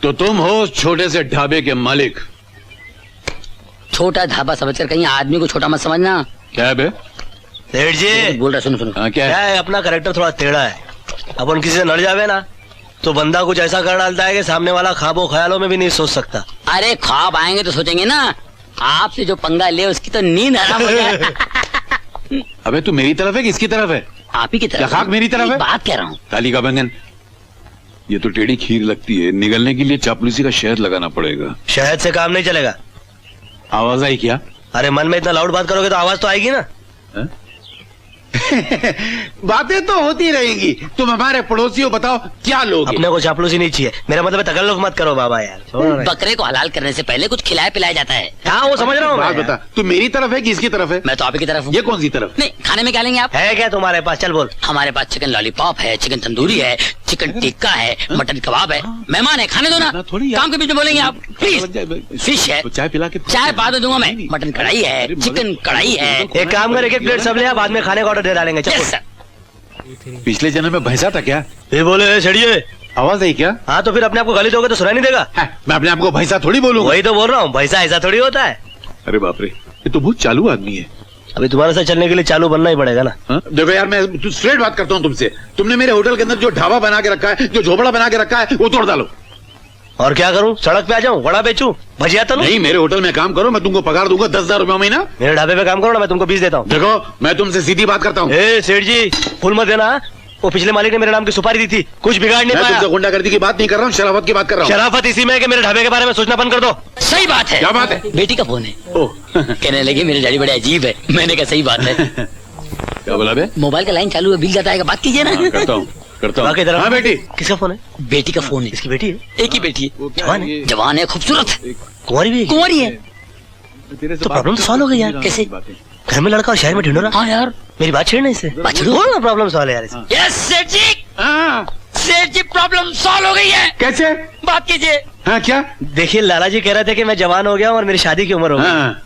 तो तुम हो छोटे से ढाबे के मालिक। छोटा ढाबा समझकर कहीं आदमी को छोटा मत समझना। क्या है बे? सेठ जी बोल रहा, सुनो सुनो। क्या क्या है? है, अपना कैरेक्टर थोड़ा टेढ़ा है। अपन किसी से लड़ जावे ना तो बंदा कुछ ऐसा कर डालता है कि सामने वाला ख्वाबों ख्यालों में भी नहीं सोच सकता। अरे ख्वाब आएंगे तो सोचेंगे ना। आपसे जो पंगा ले उसकी तो नींद हराम हो जाए। अबे तू मेरी तरफ है कि इसकी तरफ है? आप ही की तरफ। क्या खाक मेरी तरफ है? बात कह रहा हूँ। काली का बैंगन, ये तो टेढ़ी खीर लगती है। निगलने के लिए चापलूसी का शहद लगाना पड़ेगा। शहद से काम नहीं चलेगा। आवाज आई क्या? अरे मन में इतना लाउड बात करोगे तो आवाज तो आएगी ना। बातें तो होती रहेंगी। तुम हमारे पड़ोसी हो, बताओ क्या लोग? अपने को चापलूसी नहीं चाहिए। मेरा मतलब है तकल्लुफ मत करो बाबा यार। बकरे को हलाल करने से पहले कुछ खिलाया पिलाया जाता है। हाँ वो समझ रहा हूँ बात मैं। बता, तू मेरी तरफ है कि इसकी तरफ है? मैं तो आप ही की तरफ हूँ। ये कौन सी तरफ? नहीं, खाने में क्या लेंगे आप? है क्या तुम्हारे पास? चल बोल। हमारे पास चिकन लॉलीपॉप है, चिकन तंदूरी है, चिकन टिक्का है, मटन कबाब है। मेहमान है, खाने दो ना। काम के बीच में बोलेंगे आप प्लीज। फिश है, तो चाय पिला के। चाय बाद में दूंगा मैं। मटन कढ़ाई है, चिकन कढ़ाई है। एक काम कर, एक प्लेट सब ले आ, बाद में खाने का ऑर्डर दे डालेंगे। चल यस सर। पिछले जन्म में भैंसा था क्या? फिर बोले छड़िए। आवाज आई क्या? हाँ तो फिर अपने आप को गाली दोगे तो सुनाई नहीं देगा। मैं अपने आप को भैंसा थोड़ी बोलूंगा। वही तो बोल रहा हूँ, भैंसा ऐसा थोड़ी होता है। अरे बाप रे, ये तो बहुत चालू आदमी है। अभी तुम्हारे साथ चलने के लिए चालू बनना ही पड़ेगा ना। देखो यार, मैं स्ट्रेट बात करता हूँ तुमसे। तुमने मेरे होटल के अंदर जो ढाबा बना के रखा है, जो झोपड़ा बना के रखा है, वो तोड़ डालो। और क्या करूँ? सड़क पे आ जाऊँ, वड़ा बेचूं, भजिया तलूं? नहीं, मेरे होटल में काम करो, मैं तुमको पगार दूंगा 10,000 रुपए महीना। मेरे ढाबे पे काम करो ना, मैं तुमको 20 देता हूँ। देखो, मैं तुमसे सीधी बात करता हूँ। ए सेठ जी, फूल मत देना। वो पिछले मालिक ने मेरे नाम की सुपारी दी थी, कुछ बिगाड़ नहीं मैं पाया। तुमसे गुंडागर्दी की बात नहीं कर रहा हूँ, शराफत की बात कर रहा हूँ। शराफत इसी में है कि मेरे ढाबे के बारे में सोचना बंद कर दो। सही बात है। क्या बात है? बेटी का फोन है। ओह, कहने लगे मेरे डैडी बड़े अजीब है। मैंने कहा सही बात है। क्या बोला बे? मोबाइल का लाइन चालू है, बिल जाता है, बात कीजिए ना। करता हूँ बाकी तरफ। हाँ बेटी। किसका फोन है? बेटी का फोन है। इसकी बेटी है? एक ही बेटी है। जवान है? जवान है, खूबसूरत है, कुंवारी भी है? कुंवारी है। तो प्रॉब्लम सॉल्व हो गई यार। कैसे? घर में लड़का और शहर में ढूंढो ना। हाँ यार, मेरी बात छेड़ना इससे। बात छेड़ो। बोल ना, प्रॉब्लम सॉल्व है यार इससे। यस सेठ जी। हाँ, सेठ जी, प्रॉब्लम सॉल्व हो गई है। कैसे? बात कीजिए। हाँ क्या? देखिए लाला जी कह रहे थे कि मैं जवान हो गया हूँ और मेरी शादी की उम्र हो गई। हाँ,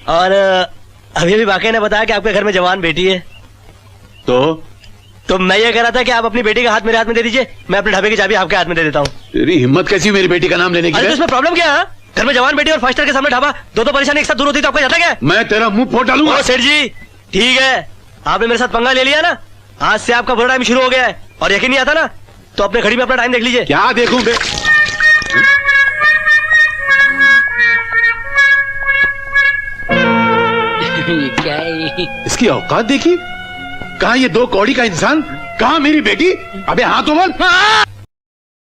और अभी अभी वाकई ने बताया कि आपके घर में जवान बेटी है। तो मैं ये कह रहा था कि आप अपनी बेटी का हाथ मेरे हाथ में दे दीजिए, मैं अपने ढाबे की चाबी आपके हाथ में दे देता हूँ। तेरी हिम्मत कैसी मेरी बेटी का नाम लेने की? अरे तो इसमें प्रॉब्लम क्या है? घर में जवान बेटी और 5 स्टार के सामने ढाबा, दो परेशानी एक साथ दूर होती तो आपको जाता क्या? मैं तेरा मुंह फोड़ डालूंगा। ओ सेठ जी, ठीक है, आपने मेरे साथ पंगा ले लिया ना, आज से आपका बुरा टाइम शुरू हो गया है। और यकीन नहीं आता ना तो अपने घड़ी में अपना टाइम देख लीजिए। क्या देखूं बे? क्या है? इसकी औकात देखी। कहाँ ये 2 कौड़ी का इंसान, कहाँ मेरी बेटी? अबे हाँ तो बोल।